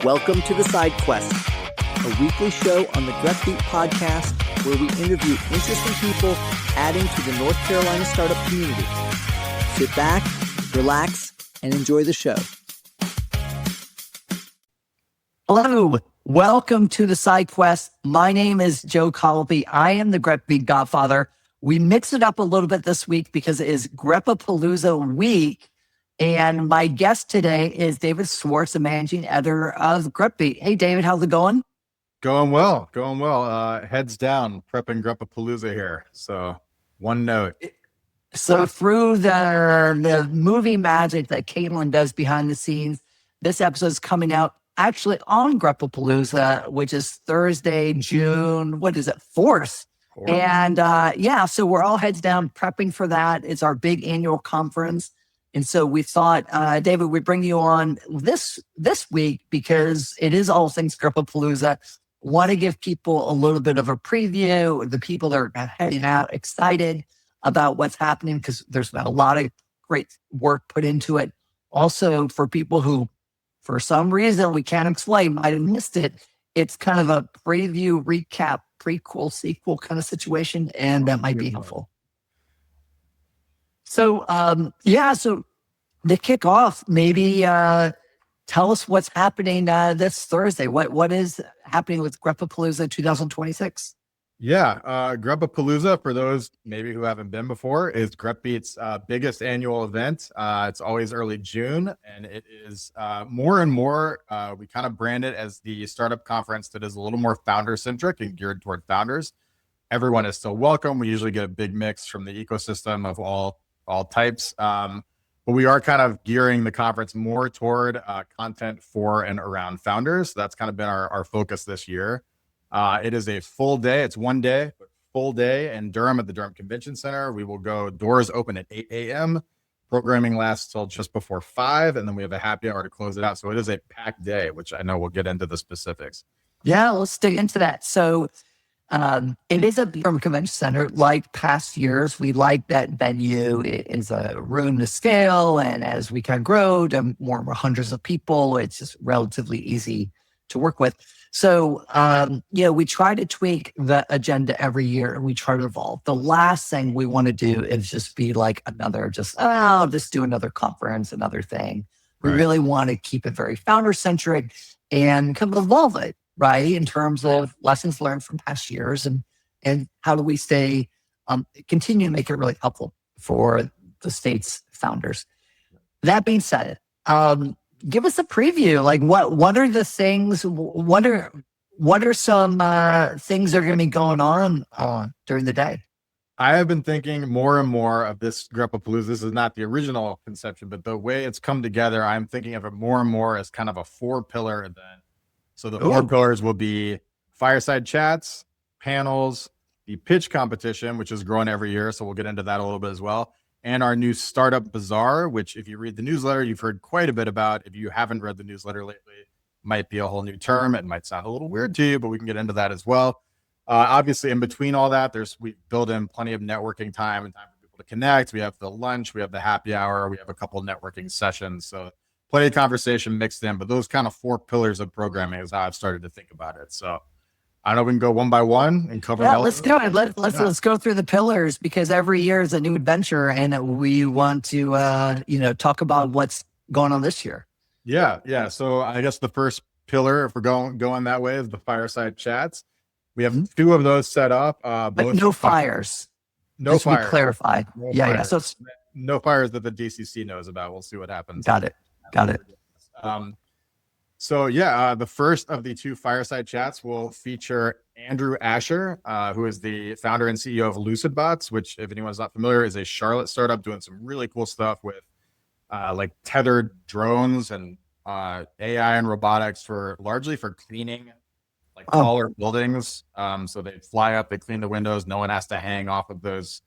Welcome to The Side Quest, a weekly show on the Grep-a podcast where we interview interesting people adding to the North Carolina startup community. Sit back, relax, and enjoy the show. Hello, welcome to The Side Quest. My name is Joe Colby. I am the Grep-a godfather. We mix it up a little bit this week because it is Grep-a-Palooza week. And my guest today is David Schwartz, the managing editor of Grep-a. Hey, David, how's it going? Going well. Heads down, prepping Grep-a-Palooza here. So one note. So through the movie magic that Caitlin does behind the scenes, this episode is coming out actually on Grep-a-Palooza, which is Thursday, June, 4th. And so we're all heads down prepping for that. It's our big annual conference. And so we thought, David, we'd bring you on this week because it is all things Grep-a-Palooza. Want to give people a little bit of a preview. The people that are heading out excited about what's happening because there's been a lot of great work put into it. Also, for people who, for some reason we can't explain, might have missed it, it's kind of a preview, recap, prequel, sequel kind of situation, and that might be helpful. So, so to kick off, maybe tell us what's happening this Thursday. What is happening with Grep-a-Palooza 2026? Grep-a-Palooza, for those maybe who haven't been before, is Grep-Beat's biggest annual event. It's always early June, and it is more and more, we kind of brand it as the startup conference that is a little more founder-centric and geared toward founders. Everyone is still welcome. We usually get a big mix from the ecosystem of all types. But we are kind of gearing the conference more toward content for and around founders. That's kind of been our focus this year. It is a full day. It's one day, but full day in Durham at the Durham Convention Center. We will go, doors open at 8 a.m. Programming lasts till just before 5, and then we have a happy hour to close it out. So it is a packed day, which I know we'll get into the specifics. Yeah, let's dig into that. So it is a Durham Convention Center. Like past years, we like that venue. It is a room to scale, and as we kind of grow to more hundreds of people, it's just relatively easy to work with. So, we try to tweak the agenda every year, and we try to evolve. The last thing we want to do is just be like I'll just do another conference, another thing. We really want to keep it very founder-centric and kind of evolve it, right, in terms of lessons learned from past years and how do we continue to make it really helpful for the state's founders. That being said, give us a preview. Like what are the things, what are some things that are going to be going on during the day? I have been thinking more and more of this Grep-a-Palooza. This is not the original conception, but the way it's come together, I'm thinking of it more and more as kind of a 4-pillar event. So the 4 pillars will be fireside chats, panels, the pitch competition, which is growing every year. So we'll get into that a little bit as well. And our new Startup Bazaar, which if you read the newsletter, you've heard quite a bit about. If you haven't read the newsletter lately, might be a whole new term. It might sound a little weird to you, but we can get into that as well. Obviously, in between all that, we build in plenty of networking time and time for people to connect. We have the lunch, we have the happy hour, we have a couple of networking sessions. So plenty of conversation mixed in, but those kind of 4 pillars of programming is how I've started to think about it. So I know we can go one by one and cover. Yeah, let's do it. Let's go through the pillars because every year is a new adventure, and we want to talk about what's going on this year. Yeah. So I guess the first pillar, if we're going that way, is the fireside chats. We have 2 of those set up. But no fires. No fires. To clarify. Yeah. So it's no fires that the DCC knows about. We'll see what happens. Got it. The first of the 2 fireside chats will feature Andrew Asher, who is the founder and CEO of LucidBots, which, if anyone's not familiar, is a Charlotte startup doing some really cool stuff with like tethered drones and AI and robotics largely for cleaning taller buildings. So they fly up, they clean the windows. No one has to hang off of those.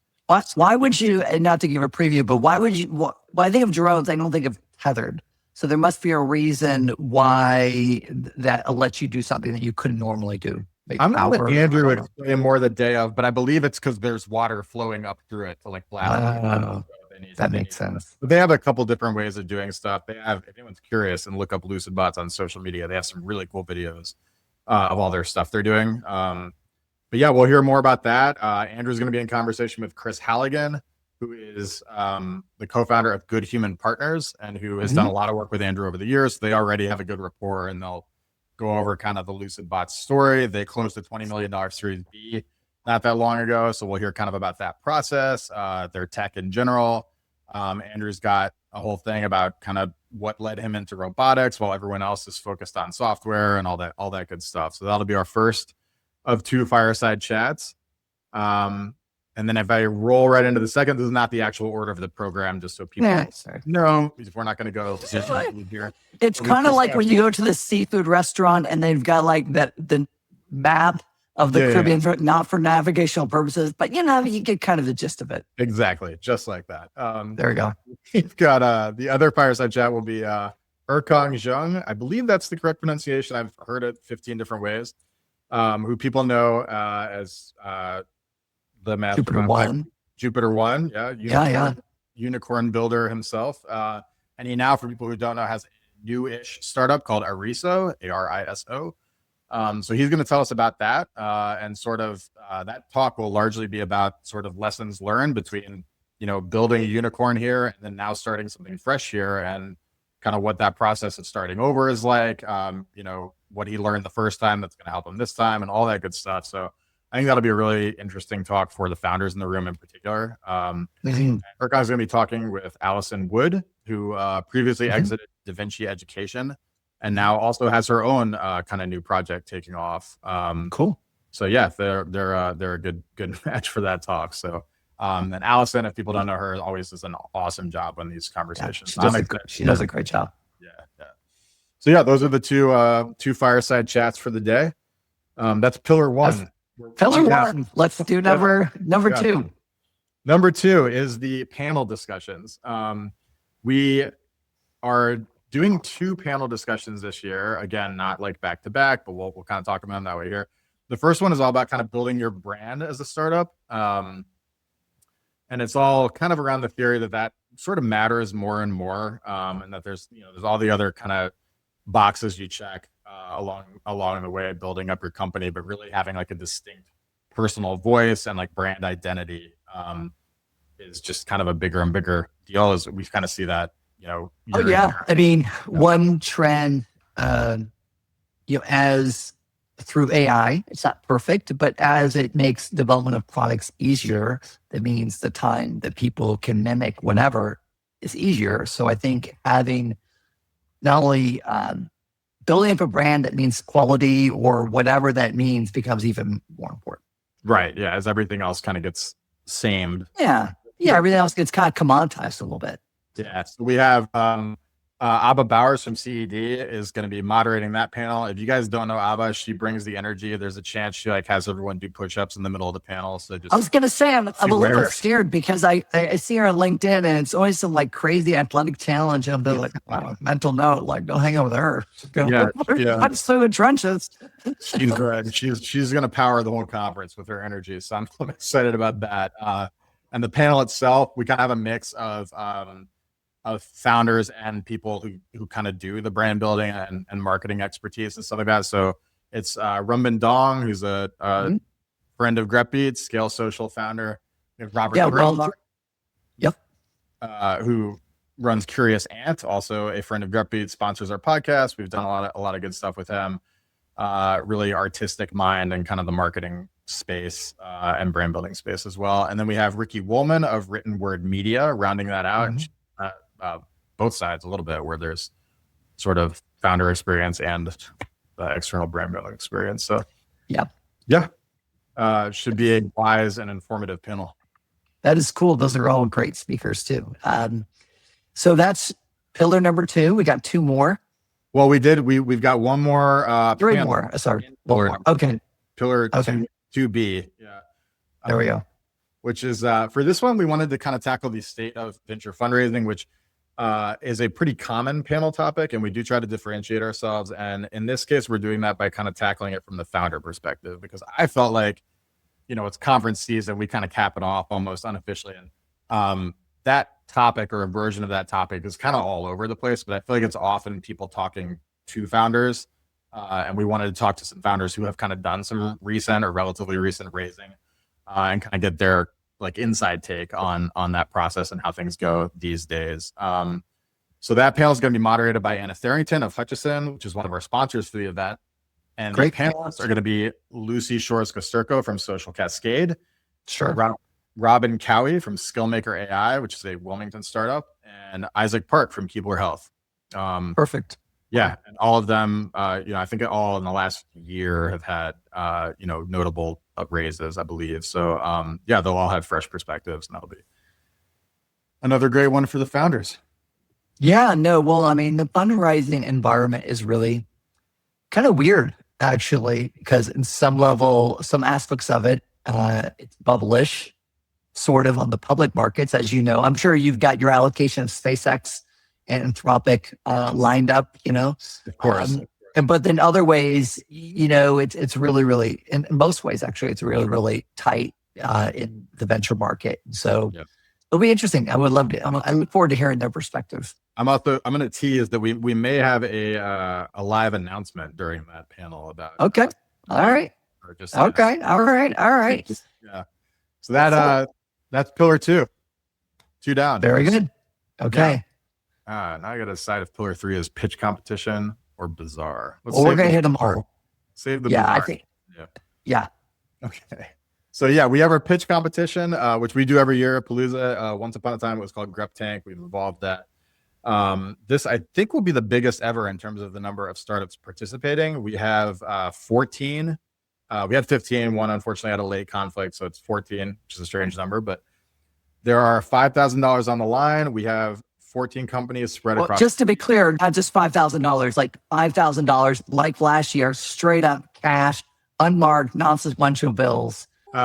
Why would you, and not to give a preview, but why I think of drones, I don't think of tethered. So there must be a reason why that lets you do something that you couldn't normally do. I'm going to let Andrew explain more the day of, but I believe it's because there's water flowing up through it to blast. That makes sense. But they have a couple different ways of doing stuff. They have, if anyone's curious and look up Lucid Bots on social media, they have some really cool videos of all their stuff they're doing. But yeah, we'll hear more about that. Andrew's going to be in conversation with Chris Halligan, who is the co-founder of Good Human Partners and who has done a lot of work with Andrew over the years. They already have a good rapport, and they'll go over kind of the Lucid Bots story. They closed a $20 million Series B not that long ago, so we'll hear kind of about that process, their tech in general. Andrew's got a whole thing about kind of what led him into robotics while everyone else is focused on software and all that good stuff. So that'll be our first of 2 fireside chats. And then if I roll right into the second, this is not the actual order of the program, just so people know, we're not going to go here. It's kind of like when you go to the seafood restaurant and they've got like the map of the Caribbean, not for navigational purposes, but you get kind of the gist of it. Exactly. Just like that. There we go. We've got the other fireside chat will be Erkong Zheng. I believe that's the correct pronunciation. I've heard it 15 different ways. Who people know as the master Jupiter One. Yeah. Unicorn builder himself. And he now, for people who don't know, has a new-ish startup called Ariso, Ariso. So he's going to tell us about that. And sort of that talk will largely be about sort of lessons learned between, building a unicorn here and then now starting something fresh here, and kind of what that process of starting over is like, what he learned the first time that's going to help him this time and all that good stuff. So I think that'll be a really interesting talk for the founders in the room in particular. Erkong's going to be talking with Allison Wood, who previously exited Da Vinci Education and now also has her own kind of new project taking off. Cool. So yeah, they're a good match for that talk. So and Allison, if people don't know her, always does an awesome job on these conversations. She does a great job. Yeah. So yeah, those are the two fireside chats for the day. That's pillar one. Pillar one. Let's do number 2. Number 2 is the panel discussions. We are doing 2 panel discussions this year. Again, not like back to back, but we'll kind of talk about them that way here. The first one is all about kind of building your brand as a startup. And it's all kind of around the theory that sort of matters more and more. And that there's all the other kind of boxes you check along the way of building up your company, but really having like a distinct personal voice and like brand identity is just kind of a bigger and bigger deal as we kind of see that, I mean, one trend, as through AI, it's not perfect, but as it makes development of products easier, that means the time that people can mimic whenever is easier. So I think having not only building up a brand that means quality or whatever that means becomes even more important. Right. Yeah. As everything else kind of gets samed. Yeah. Everything else gets kind of commoditized a little bit. Yeah. So we have Abba Bowers from CED is going to be moderating that panel. If you guys don't know Abba, she brings the energy. There's a chance she like has everyone do push-ups in the middle of the panel. So I was going to say, I'm a little scared because I see her on LinkedIn and it's always some like crazy athletic challenge. And I'm like, wow, mental note, like don't hang out with her. I'm so in trenches. She's good. She's going to power the whole conference with her energy. So I'm excited about that. And the panel itself, we kind of have a mix of founders and people who kind of do the brand building and marketing expertise and stuff like that. So it's Rumban Dong, who's a friend of Grep-Beats, Scale Social founder. We have Robert who runs Curious Ant, also a friend of Grep-Beats, sponsors our podcast. We've done a lot of good stuff with him. Really artistic mind and kind of the marketing space and brand building space as well. And then we have Ricky Woolman of Written Word Media rounding that out. And both sides a little bit where there's sort of founder experience and the external brand building experience. So should be a wise and informative panel. That is cool. Those are all great speakers too. So that's pillar number 2. We got 2 more. Well, we've got one more. 3 more. Sorry. Okay. Pillar 2B. Yeah. There we go. Which is for this one, we wanted to kind of tackle the state of venture fundraising, which is a pretty common panel topic, and we do try to differentiate ourselves. And in this case, we're doing that by kind of tackling it from the founder perspective, because I felt like, it's conference season, we kind of cap it off almost unofficially. And that topic or a version of that topic is kind of all over the place, but I feel like it's often people talking to founders. And we wanted to talk to some founders who have kind of done some recent or relatively recent raising, and kind of get their like inside take on that process and how things go these days. So that panel is going to be moderated by Anna Tharrington of Hutchison, which is one of our sponsors for the event. And the panelists are going to be Lucy Shores-Kosterko from Social Cascade, Robin Cowie from Skillmaker AI, which is a Wilmington startup, and Isaac Park from Keebler Health. Perfect. Yeah, and all of them, I think all in the last year have had, notable raises, I believe. So, they'll all have fresh perspectives, and that'll be another great one for the founders. Yeah, no, well, I mean, the fundraising environment is really kind of weird, actually, because in some aspects of it, it's bubblish, sort of on the public markets, as you know. I'm sure you've got your allocation of SpaceX and Anthropic lined up, Of course. But in other ways, it's really, really, in most ways, actually, it's really, really tight in the venture market. So it'll be interesting. I would love to. I look forward to hearing their perspective. I'm going to tease that we may have a live announcement during that panel about. Okay. All right. Or just okay. All right. Yeah. So that's pillar 2 down. Very good. Okay. Yeah. Now I got to decide if pillar 3 is pitch competition or bizarre. We're going to hit them all. Save the bizarre. I think. Yeah. Okay. So we have our pitch competition, which we do every year at Palooza. Once upon a time, it was called Grep Tank. We've evolved that. This, I think, will be the biggest ever in terms of the number of startups participating. We have 14. We had 15. One, unfortunately, had a late conflict, so it's 14, which is a strange number. But there are $5,000 on the line. We have 14 companies spread across. Just to be clear, not just $5,000, like $5,000, like last year, straight up cash, unmarked, non-sequential bills. We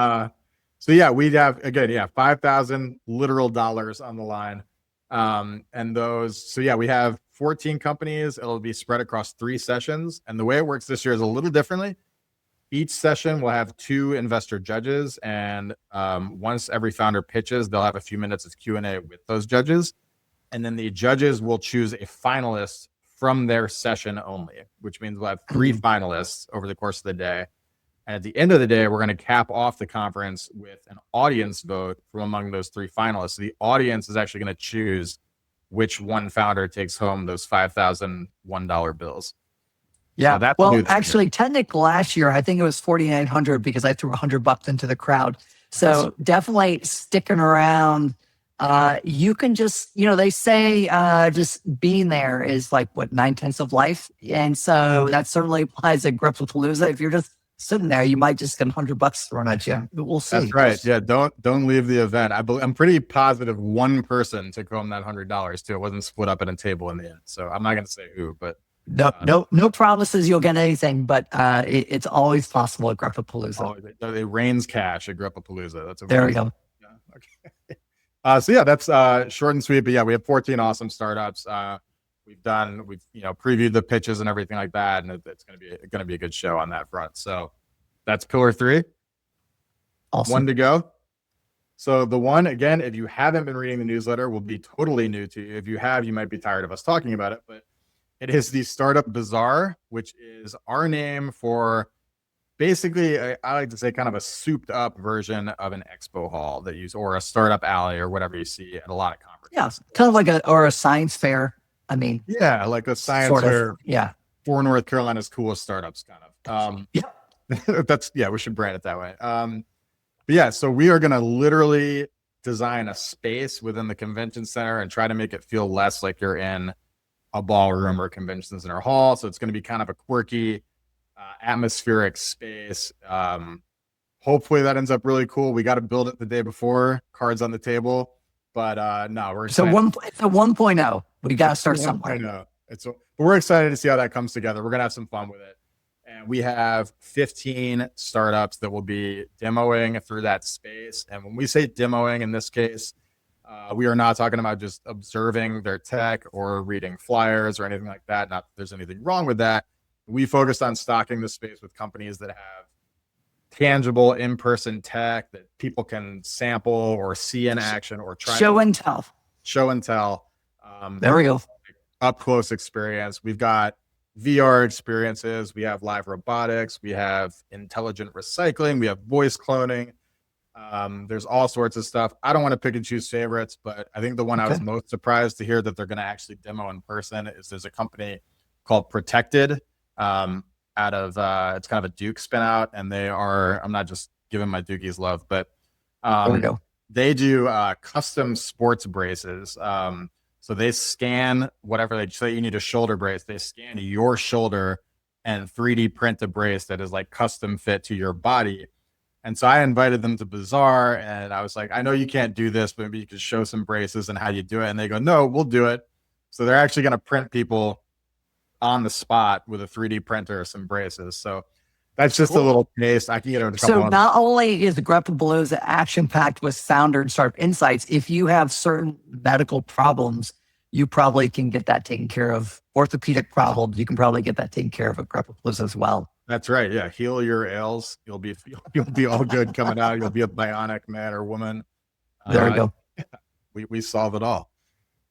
have, again, 5,000 literal dollars on the line. And those, we have 14 companies. It'll be spread across 3 sessions. And the way it works this year is a little differently. Each session will have 2 investor judges. And once every founder pitches, they'll have a few minutes of Q&A with those judges. And then the judges will choose a finalist from their session only, which means we'll have 3 finalists over the course of the day. And at the end of the day, we're going to cap off the conference with an audience vote from among those 3 finalists. So the audience is actually going to choose which one founder takes home those $5,001 bills. Yeah. So actually, technically last year, I think it was $4,900 because I threw $100 into the crowd. So definitely sticking around. You can just, they say just being there is like 9/10 of life. And so that certainly applies at Grep-a-Palooza. If you're just sitting there, you might just get $100 thrown at you. But we'll see. That's right. Yeah, don't leave the event. I'm pretty positive one person took home that $100 too. It wasn't split up at a table in the end. So I'm not going to say who, but no promises you'll get anything. But it's always possible at Grep-a-Palooza. It rains cash at Grep-a-Palooza. There we go. Okay. That's short and sweet. But we have 14 awesome startups. We've previewed the pitches and everything like that, and it's going to be a good show on that front. So that's pillar 3. Awesome. 1 to go. So the one, again, if you haven't been reading the newsletter, will be totally new to you. If you have, you might be tired of us talking about it, but it is the Startup Bazaar, which is our name for basically, I like to say, kind of a souped up version of an expo hall or a startup alley or whatever you see at a lot of conferences. Yeah, kind of like a science fair. I mean, like a science fair. Yeah, for North Carolina's coolest startups, kind of. We should brand it that way. So we are going to literally design a space within the convention center and try to make it feel less like you're in a ballroom or convention center hall. So it's going to be kind of a quirky, atmospheric space. Hopefully that ends up really cool. We got to build it the day before, cards on the table. But we're excited. It's a 1.0. We got to start somewhere. I know. But we're excited to see how that comes together. We're going to have some fun with it. And we have 15 startups that will be demoing through that space. And when we say demoing in this case, we are not talking about just observing their tech or reading flyers or anything like that. Not that there's anything wrong with that. We focused on stocking the space with companies that have tangible in-person tech that people can sample or see in action or try. Show and tell. show and tell. There we go. Up close experience. We've got VR experiences. We have live robotics. We have intelligent recycling. We have voice cloning. There's all sorts of stuff. I don't want to pick and choose favorites, but I think the one I was most surprised to hear that they're going to actually demo in person is there's a company called Protected, out of it's kind of a Duke spin out, and they are, I'm not just giving my Dukies love, but they do custom sports braces. So they scan whatever they say you need a shoulder brace. They scan your shoulder and 3D print a brace that is like custom fit to your body. And so I invited them to Bazaar, and I was like, I know you can't do this, but maybe you could show some braces and how you do it. And they go, no, we'll do it. So they're actually going to print people on the spot with a 3D printer some braces. So that's just a little taste. I can get into a couple. So not only is the Grep-a-Palooza action-packed with founder and startup insights, if you have certain medical problems, you probably can get that taken care of. Orthopedic problems, you can probably get that taken care of at Grep-a-Palooza as well. That's right. Yeah. Heal your ails. You'll be all good coming out. You'll be a bionic man or woman. There we go. We solve it all.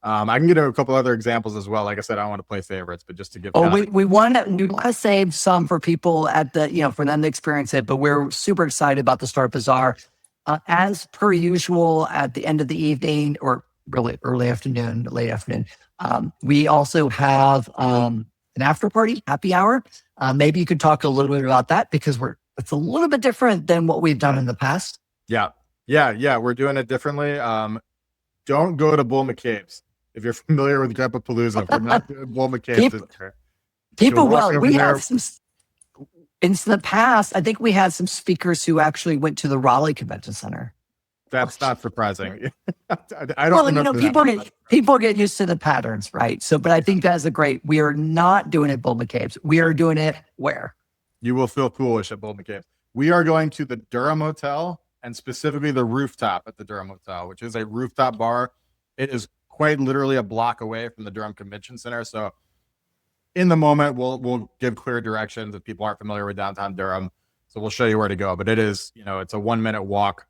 I can get a couple other examples as well. Like I said, I don't want to play favorites, but just to give. We want to save some for people at the, for them to experience it, but we're super excited about the Startup Bazaar. As per usual, at the end of the evening or really early afternoon, late afternoon, we also have an after party, happy hour. Maybe you could talk a little bit about that because it's a little bit different than what we've done in the past. Yeah. We're doing it differently. Don't go to Bull McCabe's. If you're familiar with Grep-a-Palooza, we're not doing Bull McCabe's. We have some, in the past, I think we had some speakers who actually went to the Raleigh Convention Center. That's not surprising. I don't remember people get used to the patterns, right? So, but I think that's we are not doing it at Bull McCabe's. We are doing it where? You will feel foolish at Bull McCabe's. We are going to the Durham Hotel, and specifically the rooftop at the Durham Hotel, which is a rooftop bar. It is quite literally a block away from the Durham Convention Center. So in the moment, we'll give clear directions if people aren't familiar with downtown Durham. So we'll show you where to go. But it is, it's a 1 minute walk.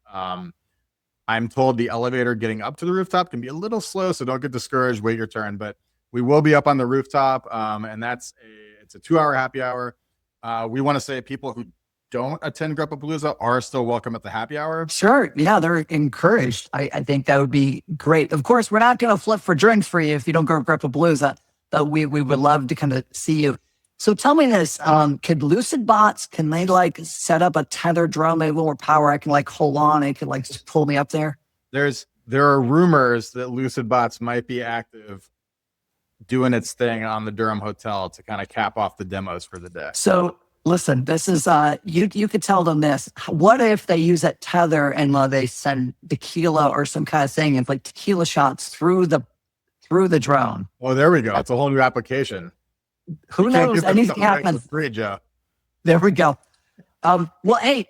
I'm told the elevator getting up to the rooftop can be a little slow, so don't get discouraged. Wait your turn. But we will be up on the rooftop, and it's a 2-hour happy hour. We want to say people who don't attend Grep-a-Palooza are still welcome at the happy hour. Sure. Yeah, they're encouraged. I think that would be great. Of course, we're not going to flip for drinks for you if you don't go to Grep-a-Palooza, but we would love to kind of see you. So tell me this, could Lucid bots, can they set up a tether drum, maybe a little more power? I can hold on, it can just pull me up there. There are rumors that Lucid bots might be active doing its thing on the Durham Hotel to kind of cap off the demos for the day. So listen, this is, you could tell them this. What if they use that tether and they send tequila or some kind of thing and tequila shots through the drone? Well, there we go. It's a whole new application. Who knows? Anything happens. Great, Joe. There we go. Well, hey,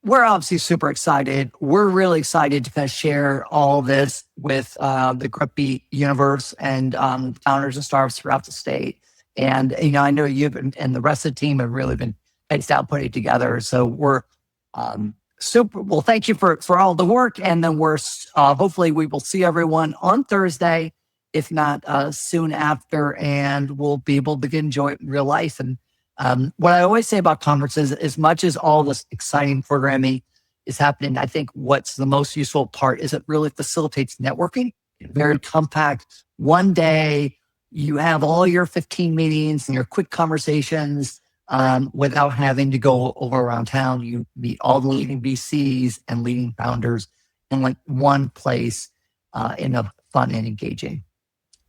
we're obviously super excited. We're really excited to kind of share all this with the Grep universe and founders and startups throughout the state. And, I know you've and the rest of the team have really been heads down putting it together. So we're super. Well, thank you for all the work. And then we're hopefully we will see everyone on Thursday, if not soon after, and we'll be able to enjoy it in real life. And what I always say about conferences, as much as all this exciting programming is happening, I think what's the most useful part is it really facilitates networking. Very compact. One day, you have all your 15 meetings and your quick conversations without having to go over around town. You meet all the leading VCs and leading founders in one place in a fun and engaging.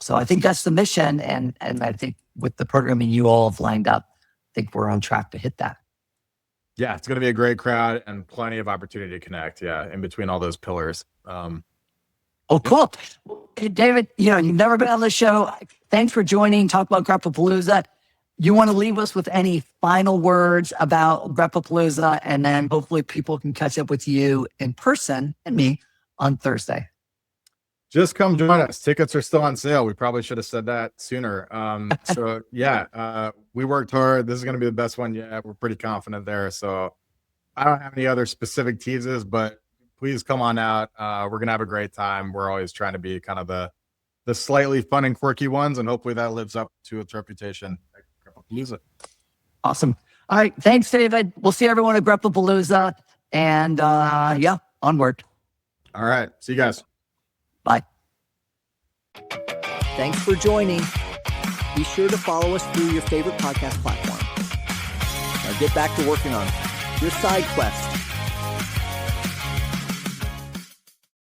So I think that's the mission. And I think with the programming you all have lined up, I think we're on track to hit that. Yeah, it's going to be a great crowd and plenty of opportunity to connect. Yeah, in between all those pillars. Oh, cool. Hey, David, you've never been on the show. Thanks for joining, talk about Grep-a-Palooza. You want to leave us with any final words about Grep-a-Palooza, and then hopefully people can catch up with you in person and me on Thursday. Just come join us. Tickets are still on sale. We probably should have said that sooner. So yeah, we worked hard. This is going to be the best one yet. We're pretty confident there. So I don't have any other specific teases, but please come on out. We're going to have a great time. We're always trying to be kind of the slightly fun and quirky ones, and hopefully that lives up to its reputation at Grep-a-Palooza. Awesome. All right. Thanks, David. We'll see everyone at Grep-a-Palooza. And yeah, onward. All right. See you guys. Bye. Thanks for joining. Be sure to follow us through your favorite podcast platform. Now get back to working on your side quest